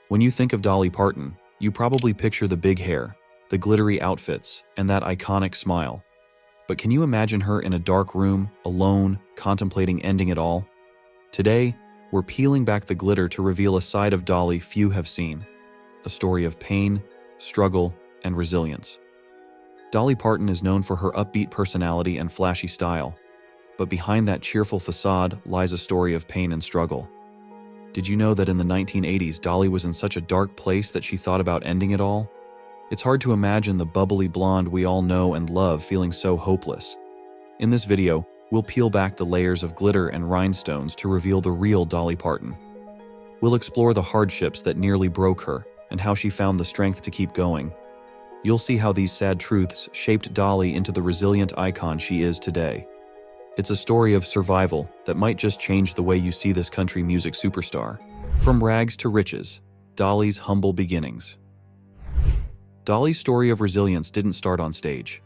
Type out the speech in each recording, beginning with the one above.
When you think of Dolly Parton, you probably picture the big hair, the glittery outfits, and that iconic smile. But can you imagine her in a dark room, alone, contemplating ending it all? Today, we're peeling back the glitter to reveal a side of Dolly few have seen. A story of pain, struggle, and resilience. Dolly Parton is known for her upbeat personality and flashy style, but behind that cheerful facade lies a story of pain and struggle. Did you know that in the 1980s, Dolly was in such a dark place that she thought about ending it all? It's hard to imagine the bubbly blonde we all know and love feeling so hopeless. In this video, we'll peel back the layers of glitter and rhinestones to reveal the real Dolly Parton. We'll explore the hardships that nearly broke her and how she found the strength to keep going. You'll see how these sad truths shaped Dolly into the resilient icon she is today. It's a story of survival that might just change the way you see this country music superstar. From rags to riches, Dolly's humble beginnings. Dolly's story of resilience didn't start on stage.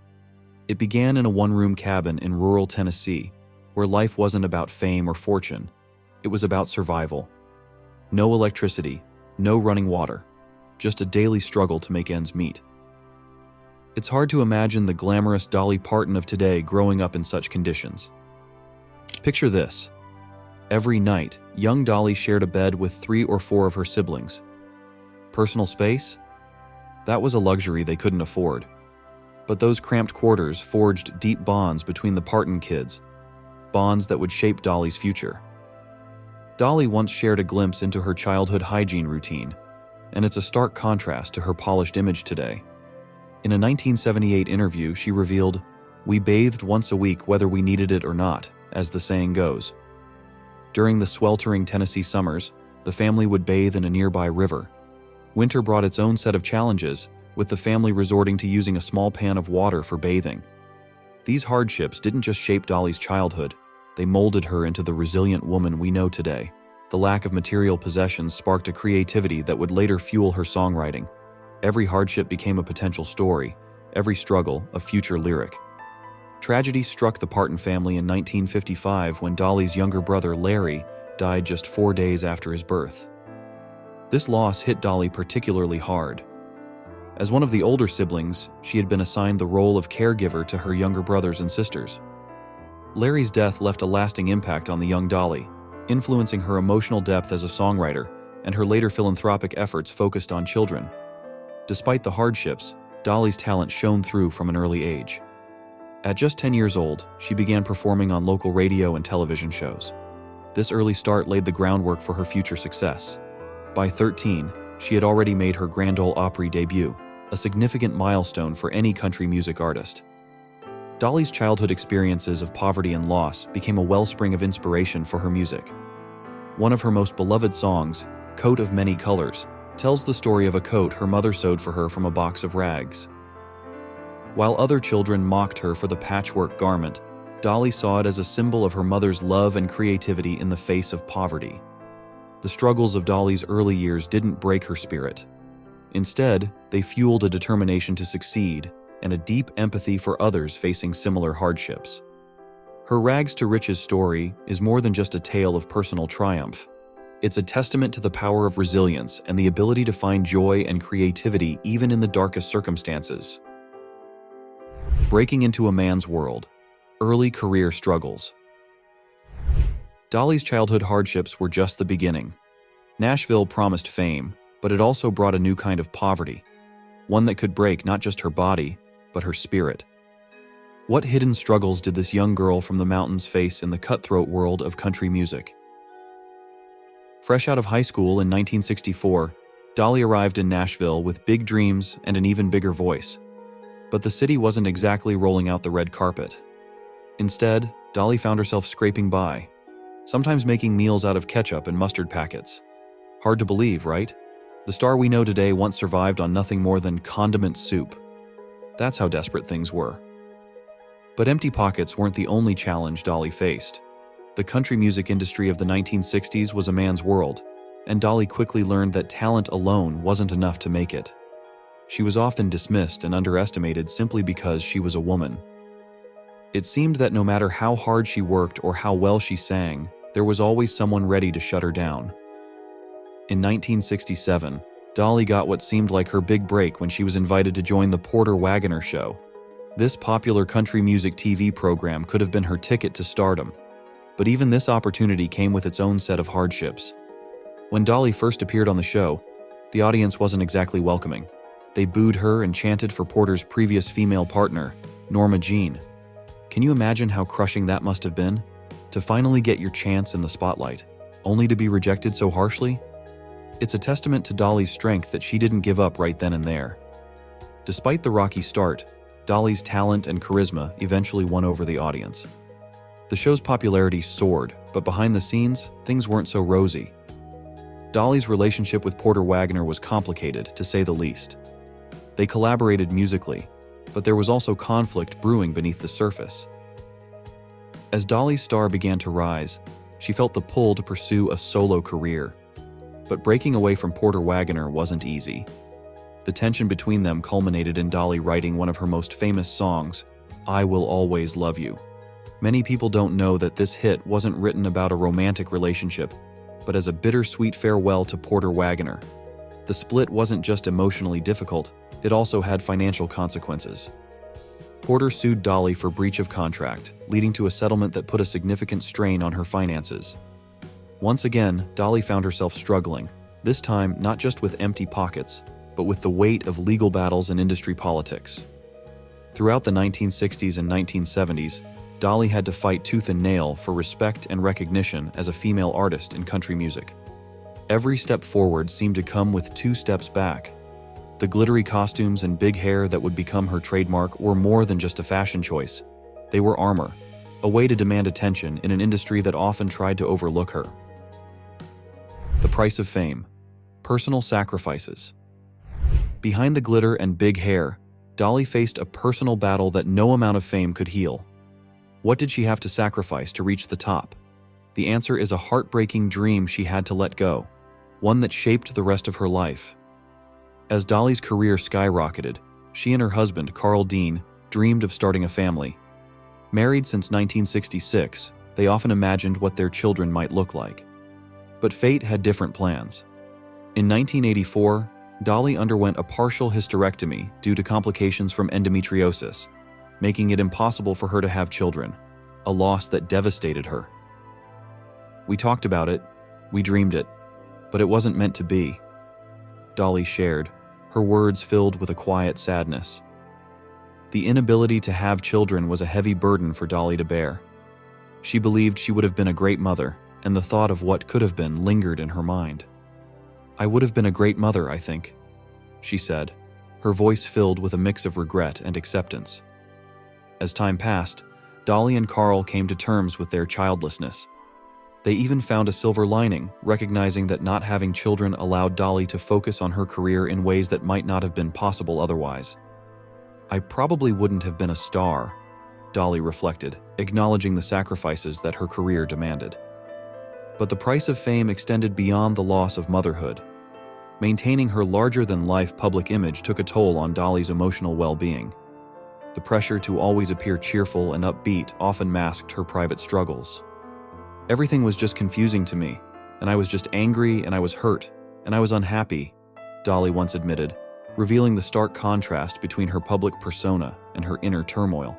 It began in a one-room cabin in rural Tennessee, where life wasn't about fame or fortune. It was about survival. No electricity, no running water, just a daily struggle to make ends meet. It's hard to imagine the glamorous Dolly Parton of today growing up in such conditions. Picture this. Every night, young Dolly shared a bed with 3 or 4 of her siblings. Personal space? That was a luxury they couldn't afford. But those cramped quarters forged deep bonds between the Parton kids, bonds that would shape Dolly's future. Dolly once shared a glimpse into her childhood hygiene routine, and it's a stark contrast to her polished image today. In a 1978 interview, she revealed, "We bathed once a week whether we needed it or not, as the saying goes." During the sweltering Tennessee summers, the family would bathe in a nearby river. Winter brought its own set of challenges, with the family resorting to using a small pan of water for bathing. These hardships didn't just shape Dolly's childhood, they molded her into the resilient woman we know today. The lack of material possessions sparked a creativity that would later fuel her songwriting. Every hardship became a potential story, every struggle a future lyric. Tragedy struck the Parton family in 1955 when Dolly's younger brother, Larry, died just 4 days after his birth. This loss hit Dolly particularly hard. As one of the older siblings, she had been assigned the role of caregiver to her younger brothers and sisters. Larry's death left a lasting impact on the young Dolly, influencing her emotional depth as a songwriter and her later philanthropic efforts focused on children. Despite the hardships, Dolly's talent shone through from an early age. At just 10 years old, she began performing on local radio and television shows. This early start laid the groundwork for her future success. By 13, she had already made her Grand Ole Opry debut, a significant milestone for any country music artist. Dolly's childhood experiences of poverty and loss became a wellspring of inspiration for her music. One of her most beloved songs, "Coat of Many Colors," tells the story of a coat her mother sewed for her from a box of rags. While other children mocked her for the patchwork garment, Dolly saw it as a symbol of her mother's love and creativity in the face of poverty. The struggles of Dolly's early years didn't break her spirit. Instead, they fueled a determination to succeed and a deep empathy for others facing similar hardships. Her rags to riches story is more than just a tale of personal triumph. It's a testament to the power of resilience and the ability to find joy and creativity even in the darkest circumstances. Breaking into a man's world. Early career struggles. Dolly's childhood hardships were just the beginning. Nashville promised fame, but it also brought a new kind of poverty, one that could break not just her body, but her spirit. What hidden struggles did this young girl from the mountains face in the cutthroat world of country music? Fresh out of high school in 1964, Dolly arrived in Nashville with big dreams and an even bigger voice. But the city wasn't exactly rolling out the red carpet. Instead, Dolly found herself scraping by, sometimes making meals out of ketchup and mustard packets. Hard to believe, right? The star we know today once survived on nothing more than condiment soup. That's how desperate things were. But empty pockets weren't the only challenge Dolly faced. The country music industry of the 1960s was a man's world, and Dolly quickly learned that talent alone wasn't enough to make it. She was often dismissed and underestimated simply because she was a woman. It seemed that no matter how hard she worked or how well she sang, there was always someone ready to shut her down. In 1967, Dolly got what seemed like her big break when she was invited to join the Porter Wagoner Show. This popular country music TV program could have been her ticket to stardom. But even this opportunity came with its own set of hardships. When Dolly first appeared on the show, the audience wasn't exactly welcoming. They booed her and chanted for Porter's previous female partner, Norma Jean. Can you imagine how crushing that must have been? To finally get your chance in the spotlight, only to be rejected so harshly? It's a testament to Dolly's strength that she didn't give up right then and there. Despite the rocky start, Dolly's talent and charisma eventually won over the audience. The show's popularity soared, but behind the scenes, things weren't so rosy. Dolly's relationship with Porter Wagoner was complicated, to say the least. They collaborated musically, but there was also conflict brewing beneath the surface. As Dolly's star began to rise, she felt the pull to pursue a solo career. But breaking away from Porter Wagoner wasn't easy. The tension between them culminated in Dolly writing one of her most famous songs, "I Will Always Love You." Many people don't know that this hit wasn't written about a romantic relationship, but as a bittersweet farewell to Porter Wagoner. The split wasn't just emotionally difficult, it also had financial consequences. Porter sued Dolly for breach of contract, leading to a settlement that put a significant strain on her finances. Once again, Dolly found herself struggling, this time not just with empty pockets, but with the weight of legal battles and industry politics. Throughout the 1960s and 1970s, Dolly had to fight tooth and nail for respect and recognition as a female artist in country music. Every step forward seemed to come with 2 steps back. The glittery costumes and big hair that would become her trademark were more than just a fashion choice. They were armor, a way to demand attention in an industry that often tried to overlook her. The price of fame. Personal sacrifices. Behind the glitter and big hair, Dolly faced a personal battle that no amount of fame could heal. What did she have to sacrifice to reach the top? The answer is a heartbreaking dream she had to let go, one that shaped the rest of her life. As Dolly's career skyrocketed, she and her husband, Carl Dean, dreamed of starting a family. Married since 1966, they often imagined what their children might look like. But fate had different plans. In 1984, Dolly underwent a partial hysterectomy due to complications from endometriosis, making it impossible for her to have children, a loss that devastated her. "We talked about it, we dreamed it, but it wasn't meant to be," Dolly shared, her words filled with a quiet sadness. The inability to have children was a heavy burden for Dolly to bear. She believed she would have been a great mother, and the thought of what could have been lingered in her mind. "I would have been a great mother, I think," she said, her voice filled with a mix of regret and acceptance. As time passed, Dolly and Carl came to terms with their childlessness. They even found a silver lining, recognizing that not having children allowed Dolly to focus on her career in ways that might not have been possible otherwise. "I probably wouldn't have been a star," Dolly reflected, acknowledging the sacrifices that her career demanded. But the price of fame extended beyond the loss of motherhood. Maintaining her larger-than-life public image took a toll on Dolly's emotional well-being. The pressure to always appear cheerful and upbeat often masked her private struggles. "Everything was just confusing to me, and I was just angry and I was hurt, and I was unhappy," Dolly once admitted, revealing the stark contrast between her public persona and her inner turmoil.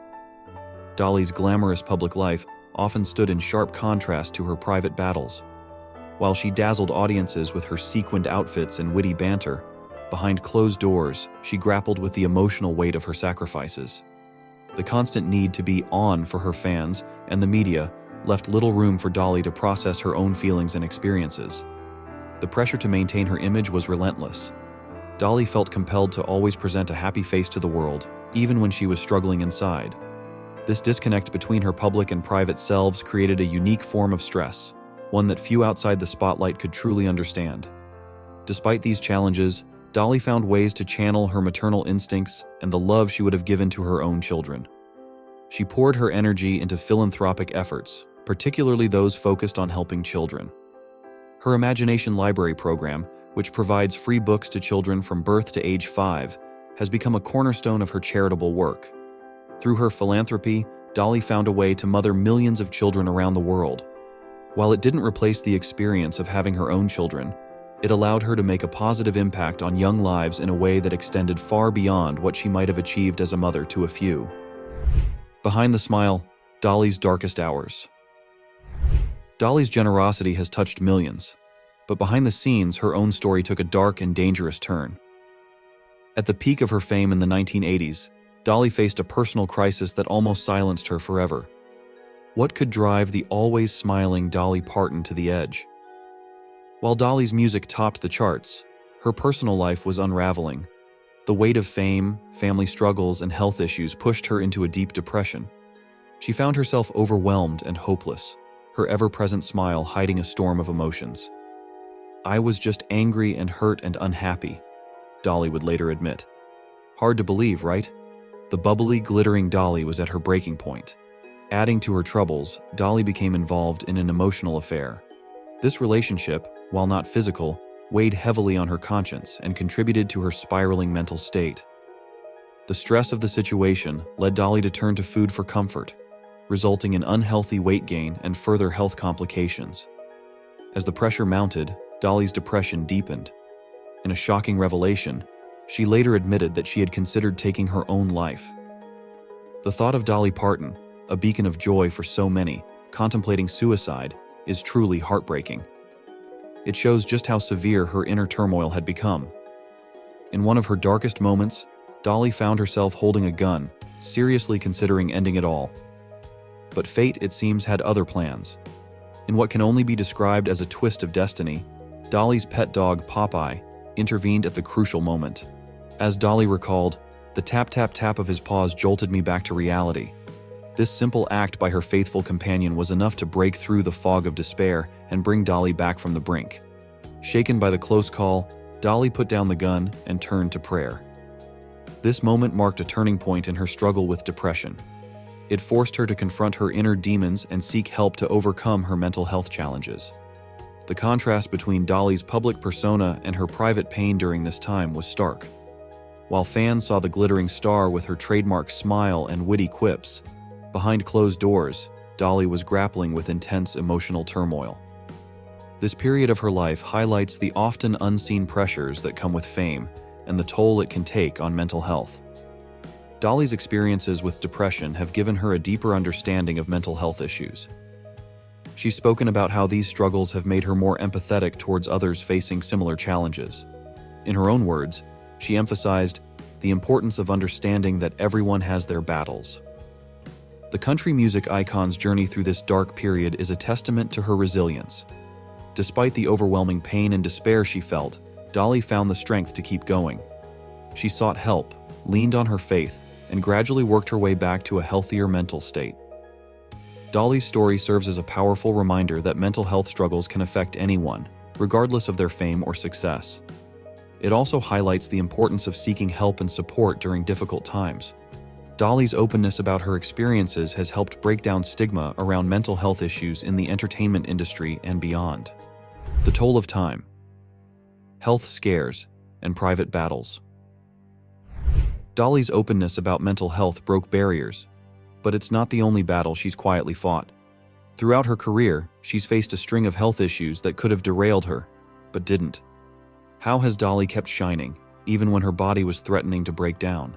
Dolly's glamorous public life often stood in sharp contrast to her private battles. While she dazzled audiences with her sequined outfits and witty banter, behind closed doors, she grappled with the emotional weight of her sacrifices. The constant need to be on for her fans and the media left little room for Dolly to process her own feelings and experiences. The pressure to maintain her image was relentless. Dolly felt compelled to always present a happy face to the world, even when she was struggling inside. This disconnect between her public and private selves created a unique form of stress, one that few outside the spotlight could truly understand. Despite these challenges, Dolly found ways to channel her maternal instincts and the love she would have given to her own children. She poured her energy into philanthropic efforts, particularly those focused on helping children. Her Imagination Library program, which provides free books to children from birth to age 5, has become a cornerstone of her charitable work. Through her philanthropy, Dolly found a way to mother millions of children around the world. While it didn't replace the experience of having her own children, It allowed her to make a positive impact on young lives in a way that extended far beyond what she might have achieved as a mother to a few. Behind the smile, Dolly's darkest hours. Dolly's generosity has touched millions, but behind the scenes, her own story took a dark and dangerous turn. At the peak of her fame in the 1980s, Dolly faced a personal crisis that almost silenced her forever. What could drive the always smiling Dolly Parton to the edge? While Dolly's music topped the charts, her personal life was unraveling. The weight of fame, family struggles, and health issues pushed her into a deep depression. She found herself overwhelmed and hopeless, her ever-present smile hiding a storm of emotions. "I was just angry and hurt and unhappy," Dolly would later admit. Hard to believe, right? The bubbly, glittering Dolly was at her breaking point. Adding to her troubles, Dolly became involved in an emotional affair. This relationship, while not physical, weighed heavily on her conscience and contributed to her spiraling mental state. The stress of the situation led Dolly to turn to food for comfort, resulting in unhealthy weight gain and further health complications. As the pressure mounted, Dolly's depression deepened. In a shocking revelation, she later admitted that she had considered taking her own life. The thought of Dolly Parton, a beacon of joy for so many, contemplating suicide, is truly heartbreaking. It shows just how severe her inner turmoil had become. In one of her darkest moments, Dolly found herself holding a gun, seriously considering ending it all. But fate, it seems, had other plans. In what can only be described as a twist of destiny, Dolly's pet dog, Popeye, intervened at the crucial moment. As Dolly recalled, "The tap-tap-tap of his paws jolted me back to reality." This simple act by her faithful companion was enough to break through the fog of despair and bring Dolly back from the brink. Shaken by the close call, Dolly put down the gun and turned to prayer. This moment marked a turning point in her struggle with depression. It forced her to confront her inner demons and seek help to overcome her mental health challenges. The contrast between Dolly's public persona and her private pain during this time was stark. While fans saw the glittering star with her trademark smile and witty quips, behind closed doors, Dolly was grappling with intense emotional turmoil. This period of her life highlights the often unseen pressures that come with fame and the toll it can take on mental health. Dolly's experiences with depression have given her a deeper understanding of mental health issues. She's spoken about how these struggles have made her more empathetic towards others facing similar challenges. In her own words, she emphasized the importance of understanding that everyone has their battles. The country music icon's journey through this dark period is a testament to her resilience. Despite the overwhelming pain and despair she felt, Dolly found the strength to keep going. She sought help, leaned on her faith, and gradually worked her way back to a healthier mental state. Dolly's story serves as a powerful reminder that mental health struggles can affect anyone, regardless of their fame or success. It also highlights the importance of seeking help and support during difficult times. Dolly's openness about her experiences has helped break down stigma around mental health issues in the entertainment industry and beyond. The toll of time, health scares, and private battles. Dolly's openness about mental health broke barriers, but it's not the only battle she's quietly fought. Throughout her career, she's faced a string of health issues that could have derailed her, but didn't. How has Dolly kept shining, even when her body was threatening to break down?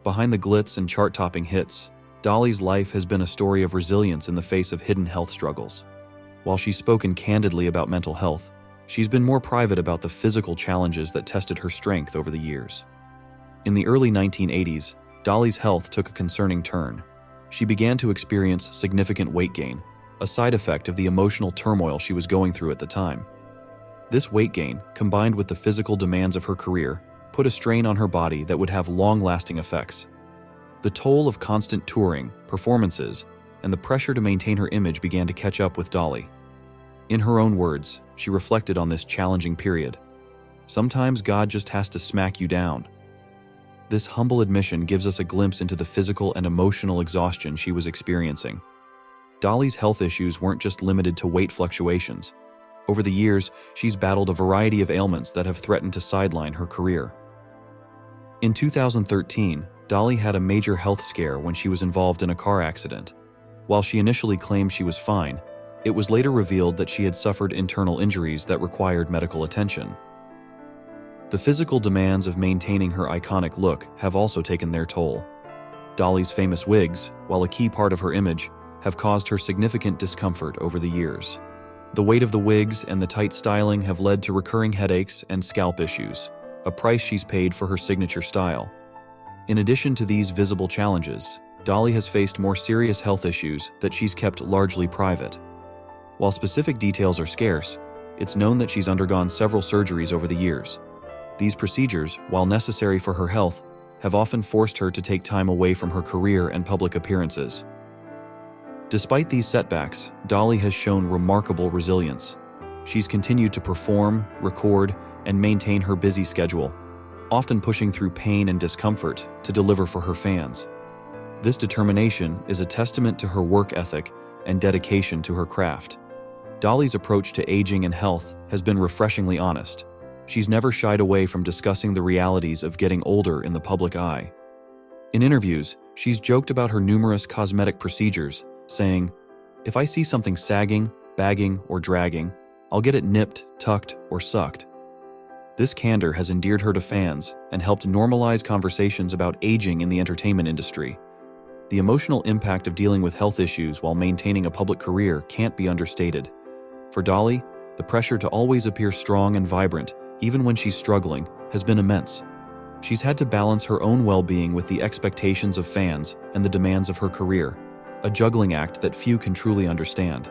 Behind the glitz and chart-topping hits, Dolly's life has been a story of resilience in the face of hidden health struggles. While she's spoken candidly about mental health, she's been more private about the physical challenges that tested her strength over the years. In the early 1980s, Dolly's health took a concerning turn. She began to experience significant weight gain, a side effect of the emotional turmoil she was going through at the time. This weight gain, combined with the physical demands of her career, put a strain on her body that would have long-lasting effects. The toll of constant touring, performances, and the pressure to maintain her image began to catch up with Dolly. In her own words, she reflected on this challenging period. "Sometimes God just has to smack you down." This humble admission gives us a glimpse into the physical and emotional exhaustion she was experiencing. Dolly's health issues weren't just limited to weight fluctuations. Over the years, she's battled a variety of ailments that have threatened to sideline her career. In 2013, Dolly had a major health scare when she was involved in a car accident. While she initially claimed she was fine, It was later revealed that she had suffered internal injuries that required medical attention. The physical demands of maintaining her iconic look have also taken their toll. Dolly's famous wigs, while a key part of her image, have caused her significant discomfort over the years. The weight of the wigs and the tight styling have led to recurring headaches and scalp issues, a price she's paid for her signature style. In addition to these visible challenges, Dolly has faced more serious health issues that she's kept largely private. While specific details are scarce, it's known that she's undergone several surgeries over the years. These procedures, while necessary for her health, have often forced her to take time away from her career and public appearances. Despite these setbacks, Dolly has shown remarkable resilience. She's continued to perform, record, and maintain her busy schedule, often pushing through pain and discomfort to deliver for her fans. This determination is a testament to her work ethic and dedication to her craft. Dolly's approach to aging and health has been refreshingly honest. She's never shied away from discussing the realities of getting older in the public eye. In interviews, she's joked about her numerous cosmetic procedures, saying, "If I see something sagging, bagging, or dragging, I'll get it nipped, tucked, or sucked." This candor has endeared her to fans and helped normalize conversations about aging in the entertainment industry. The emotional impact of dealing with health issues while maintaining a public career can't be understated. For Dolly, the pressure to always appear strong and vibrant, even when she's struggling, has been immense. She's had to balance her own well-being with the expectations of fans and the demands of her career, a juggling act that few can truly understand.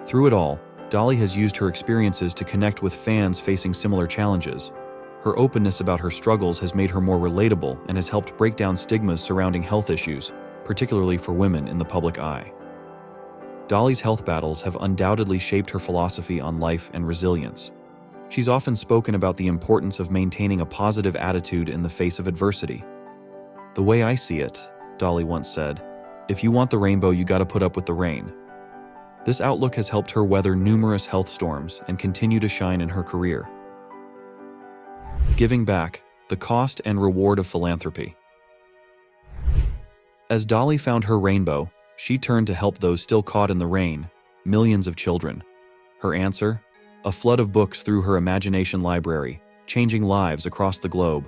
Through it all, Dolly has used her experiences to connect with fans facing similar challenges. Her openness about her struggles has made her more relatable and has helped break down stigmas surrounding health issues, particularly for women in the public eye. Dolly's health battles have undoubtedly shaped her philosophy on life and resilience. She's often spoken about the importance of maintaining a positive attitude in the face of adversity. "The way I see it," Dolly once said, "if you want the rainbow, you gotta put up with the rain." This outlook has helped her weather numerous health storms and continue to shine in her career. Giving back, the cost and reward of philanthropy. As Dolly found her rainbow, she turned to help those still caught in the rain, millions of children. Her answer? A flood of books through her imagination library, changing lives across the globe.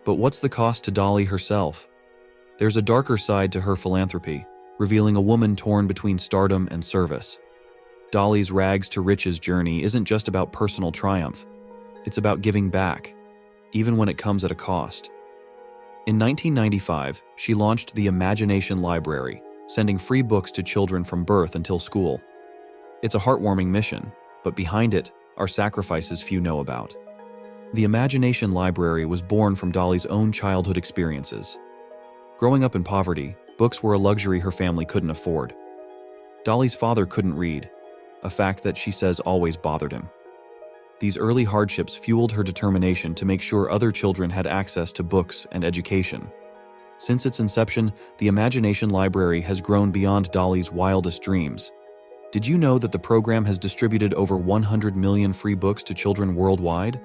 But what's the cost to Dolly herself? There's a darker side to her philanthropy, revealing a woman torn between stardom and service. Dolly's rags to riches journey isn't just about personal triumph. It's about giving back, even when it comes at a cost. In 1995, she launched the Imagination Library, sending free books to children from birth until school. It's a heartwarming mission, but behind it are sacrifices few know about. The Imagination Library was born from Dolly's own childhood experiences. Growing up in poverty, books were a luxury her family couldn't afford. Dolly's father couldn't read, a fact that she says always bothered him. These early hardships fueled her determination to make sure other children had access to books and education. Since its inception, the Imagination Library has grown beyond Dolly's wildest dreams. Did you know that the program has distributed over 100 million free books to children worldwide?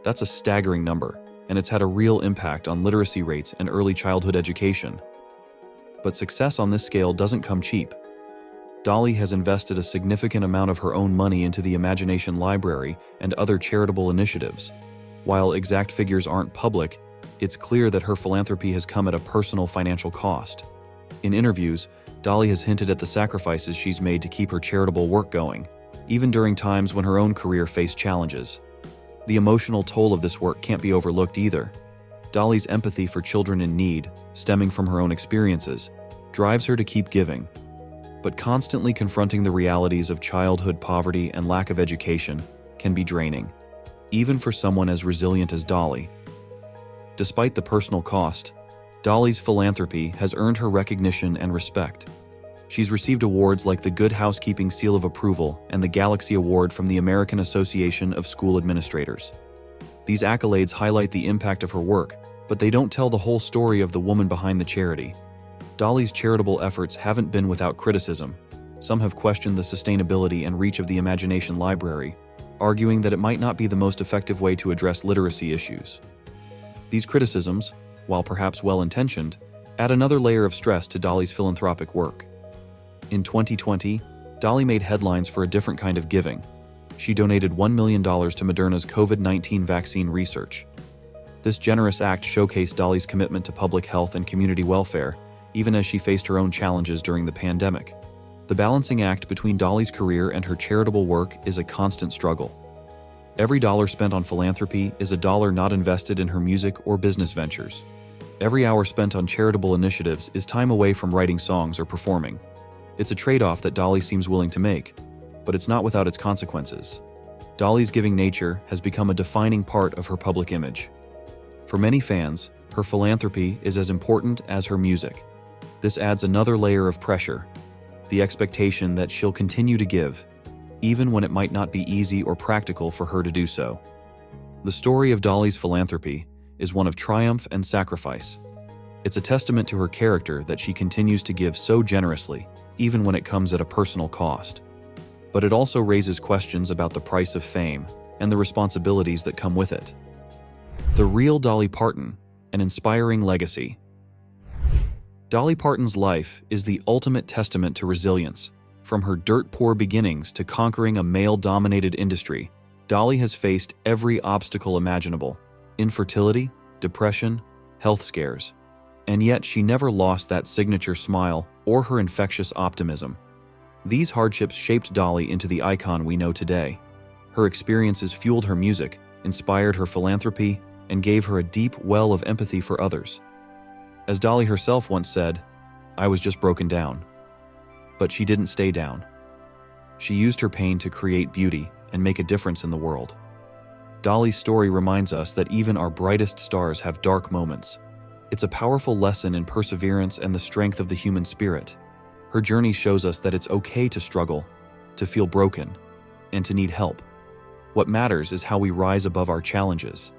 That's a staggering number, and it's had a real impact on literacy rates and early childhood education. But success on this scale doesn't come cheap. Dolly has invested a significant amount of her own money into the Imagination Library and other charitable initiatives. While exact figures aren't public, it's clear that her philanthropy has come at a personal financial cost. In interviews, Dolly has hinted at the sacrifices she's made to keep her charitable work going, even during times when her own career faced challenges. The emotional toll of this work can't be overlooked either. Dolly's empathy for children in need, stemming from her own experiences, drives her to keep giving. But constantly confronting the realities of childhood poverty and lack of education can be draining, even for someone as resilient as Dolly. Despite the personal cost, Dolly's philanthropy has earned her recognition and respect. She's received awards like the Good Housekeeping Seal of Approval and the Galaxy Award from the American Association of School Administrators. These accolades highlight the impact of her work, but they don't tell the whole story of the woman behind the charity. Dolly's charitable efforts haven't been without criticism. Some have questioned the sustainability and reach of the Imagination Library, arguing that it might not be the most effective way to address literacy issues. These criticisms, while perhaps well-intentioned, add another layer of stress to Dolly's philanthropic work. In 2020, Dolly made headlines for a different kind of giving. She donated $1 million to Moderna's COVID-19 vaccine research. This generous act showcased Dolly's commitment to public health and community welfare, even as she faced her own challenges during the pandemic. The balancing act between Dolly's career and her charitable work is a constant struggle. Every dollar spent on philanthropy is a dollar not invested in her music or business ventures. Every hour spent on charitable initiatives is time away from writing songs or performing. It's a trade-off that Dolly seems willing to make, but it's not without its consequences. Dolly's giving nature has become a defining part of her public image. For many fans, her philanthropy is as important as her music. This adds another layer of pressure, the expectation that she'll continue to give, even when it might not be easy or practical for her to do so. The story of Dolly's philanthropy is one of triumph and sacrifice. It's a testament to her character that she continues to give so generously, even when it comes at a personal cost. But it also raises questions about the price of fame and the responsibilities that come with it. The real Dolly Parton, an inspiring legacy. Dolly Parton's life is the ultimate testament to resilience. From her dirt-poor beginnings to conquering a male-dominated industry, Dolly has faced every obstacle imaginable: infertility, depression, health scares. And yet she never lost that signature smile or her infectious optimism. These hardships shaped Dolly into the icon we know today. Her experiences fueled her music, inspired her philanthropy, and gave her a deep well of empathy for others. As Dolly herself once said, "I was just broken down." But she didn't stay down. She used her pain to create beauty and make a difference in the world. Dolly's story reminds us that even our brightest stars have dark moments. It's a powerful lesson in perseverance and the strength of the human spirit. Her journey shows us that it's okay to struggle, to feel broken, and to need help. What matters is how we rise above our challenges.